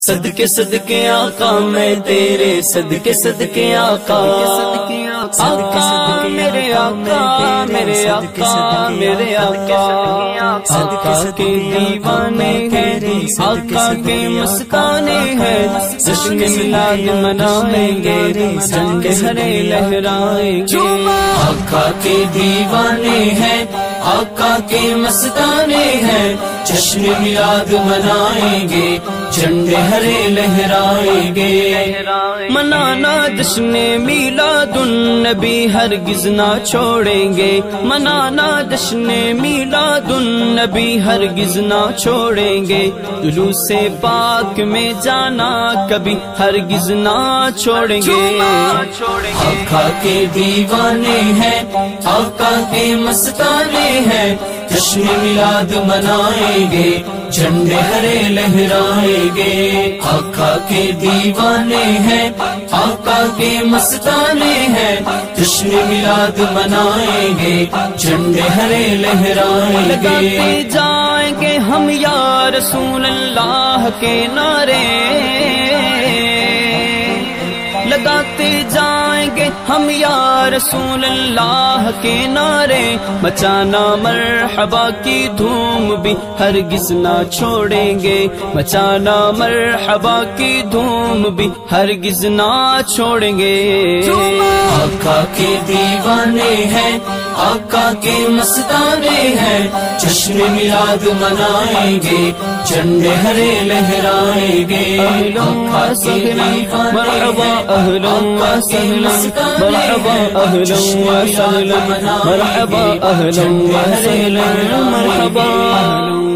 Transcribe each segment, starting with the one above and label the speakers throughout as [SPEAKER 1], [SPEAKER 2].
[SPEAKER 1] صدقے صدقے آقا میں تیرے صدقے صدقے آقا آقا میرے آقا میرے آقا میرے آقا آقا کے دیوانے ہیں آقا کے مستانے ہیں جشن میلاد منائیں گے جھنڈے ہرے لہرائیں گے آقا کے دیوانے ہیں آقا کے مستانے ہیں جشن میلاد منائیں گے جھنڈے ہرے لہرائیں گے منانا جشن میلاد النبی ہرگز نہ چھوڑیں گے منانا جشن میلاد النبی ہرگز نہ چھوڑیں گے جلوس سے پاک میں جانا کبھی ہرگز نہ چھوڑیں گے آقا کے دیوانے ہیں آقا کے مستانے ہیں جشن میلاد منائیں گے جھنڈے ہرے لہرائیں گے آقا کے دیوانے ہیں آقا کے مستانے ہیں جشن میلاد منائیں گے جھنڈے ہرے لہرائیں گے لگاتے جائیں گے ہم یا رسول اللہ کے نعرے لگاتے جائیں گے ہم یا رسول اللہ کے نعرے مچانا مرحبا کی دھوم بھی ہرگز نہ چھوڑیں گے مچانا مرحبا کی دھوم بھی ہرگز نہ چھوڑیں گے آقا کے دیوانے ہیں آقا کے مستانے ہیں جشن میلاد منائیں گے جھنڈے ہرے لہرائیں گے آقا کے دیوانے مرحبا اہلا وسہلا مرحبا اہلا وسہلا مرحبا اہلا وسہلا مرحبا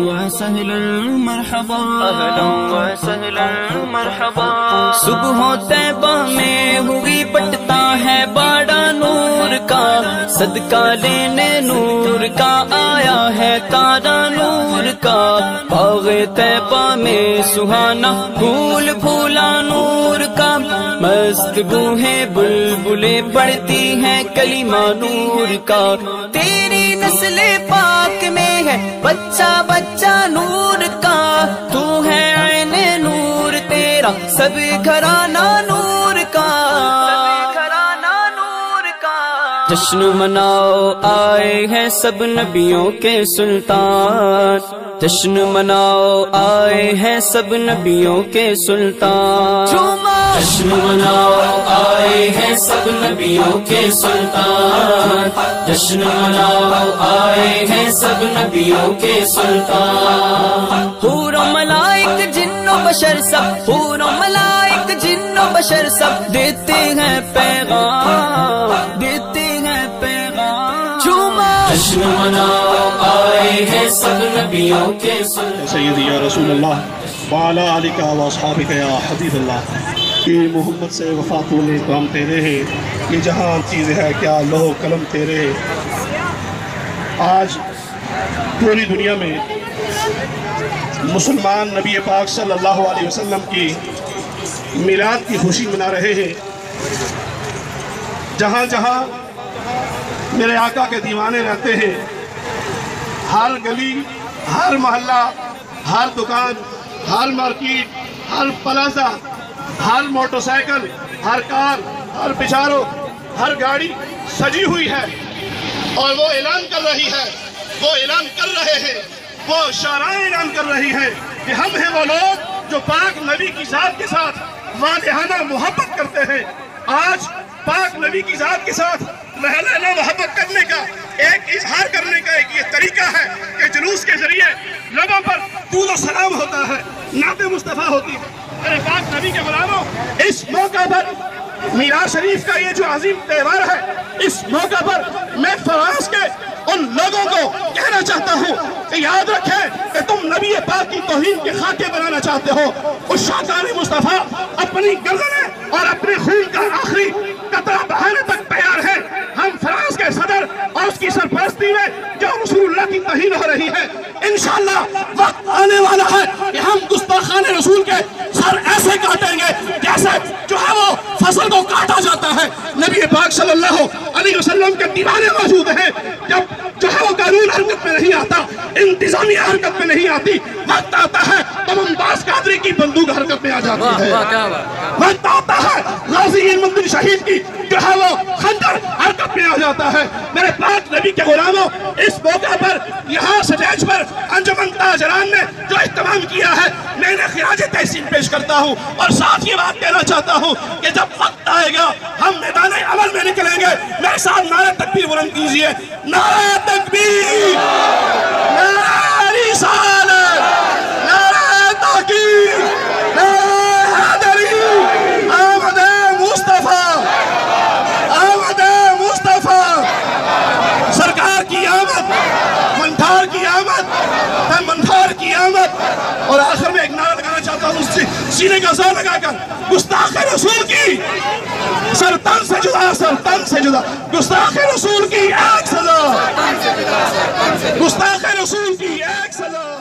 [SPEAKER 1] وسہلا مرحبا اہلا وسہلا مرحبا صبح طیبہ میں ہوئی بٹتا ہے باڑا نور کا صدقہ لینے نور کا آیا ہے تارا نور کا باغ طیبہ میں سہانا پھول پھولا نور کا مست بوہیں بلبلیں پڑھتی ہیں کلمہ نور کا تیری نسل پاک میں ہے بچہ بچہ نور کا تو ہے عین نور تیرا سب گھرانہ نور کا جشن مناؤ آئے ہیں سب نبیوں کے سلطان جشن مناؤ آئے ہیں سب نبیوں کے سلطان جشن مناؤ آئے ہیں سب نبیوں کے سلطان جشن مناؤ آئے ہیں سب نبیوں کے سلطان حور و ملائک جن و بشر سب حور و ملائک جن و بشر سب دیتے ہیں پیغام دیتے ہیں پیغام جشن مناؤ آئے ہیں سب نبیوں کے سلطان
[SPEAKER 2] سیدی یا رسول اللہ وعلی آلک و اصحابک یا حبیب اللہ یہ محمد سے وفا پونے کام تیرے ہیں یہ جہاں چیز ہے کیا لوح قلم تیرے ہیں آج پوری دنیا میں مسلمان نبی پاک صلی اللہ علیہ وسلم کی میلاد کی خوشی منا رہے ہیں جہاں جہاں میرے آقا کے دیوانے رہتے ہیں ہر گلی ہر محلہ ہر دکان ہر مارکیٹ ہر پلازہ ہر موٹر سائیکل ہر کار ہر پچارو ہر گاڑی سجی ہوئی ہے اور وہ اعلان کر رہی ہے وہ اعلان کر رہے ہیں وہ شاعرائیں اعلان کر رہی ہیں کہ ہم ہیں وہ لوگ جو پاک نبی کی ذات کے ساتھ والہانہ محبت کرتے ہیں آج پاک نبی کی ذات کے ساتھ محلانہ محبت کرنے کا ایک اظہار کرنے کا ایک یہ طریقہ ہے کہ جلوس کے ذریعے لوگوں پر درود و سلام ہوتا ہے نعت مصطفیٰ ہوتی ہے میرے پاک نبی کے غلاموں اس موقع پر میلاد شریف کا یہ جو عظیم تہوار ہے اس موقع پر میں فرانس کے ان لوگوں کو کہنا چاہتا ہوں کہ یاد رکھیں کہ تم نبی پاک کی توہین کے خاکے بنانا چاہتے ہو اس شاطان مصطفیٰ اپنی گردنیں اور اپنے خون کا آخری قطرہ بہانے تک تیار ہے ہم فرانس کے صدر اور اس کی سرپرستی میں جو رسول اللہ کی توہین ہو رہی ہے انشاءاللہ وقت آنے والا ہے کہ ہم گستاخان رسول کے سر ایسے کاٹیں گے جیسے جو ہے وہ فصل کو کاٹا جاتا ہے. نبی پاک صلی اللہ علیہ وسلم کے دیوانے موجود ہیں. جب جو ہے وہ قانون حرکت میں نہیں آتا, انتظامیہ حرکت میں نہیں آتی, وقت آتا ہے تو ممتاز قادری کی بندوق حرکت میں آ جاتی ہے. وقت آتا ہے غازی ہند مندر شہید کی جو ہے وہ خنجر حرکت میں آ جاتا ہے. میرے پاک نبی کے غلاموں, اس موقع پر یہاں سٹیج پر انجمن تاجران نے جو اہتمام کیا ہے, میں نے خراج تحسین پیش کرتا ہوں. اور ساتھ یہ بات کہنا چاہتا ہوں کہ جب وقت آئے گا ہم میدان عمل میں نکلیں گے. میرے ساتھ نعرہ تکبیر بلند کیجئے. نعرہ تکبیر, نعرہ رسالت, نعرہ تحقیق, نعرہ حیدری. آمد مصطفیٰ, آمد مصطفیٰ, سرکار کی آمد, منتھار کی آمد, منتھار کی آمد. اور آخر میں ایک نعرہ لگانا چاہتا ہوں سینے کا زور لگا کر, گستاخ رسول کی سر تن سے جدا, سر تن سے جدا. گستاخ رسول کی ایک سزا, گستاخ رسول کی ایک سزا.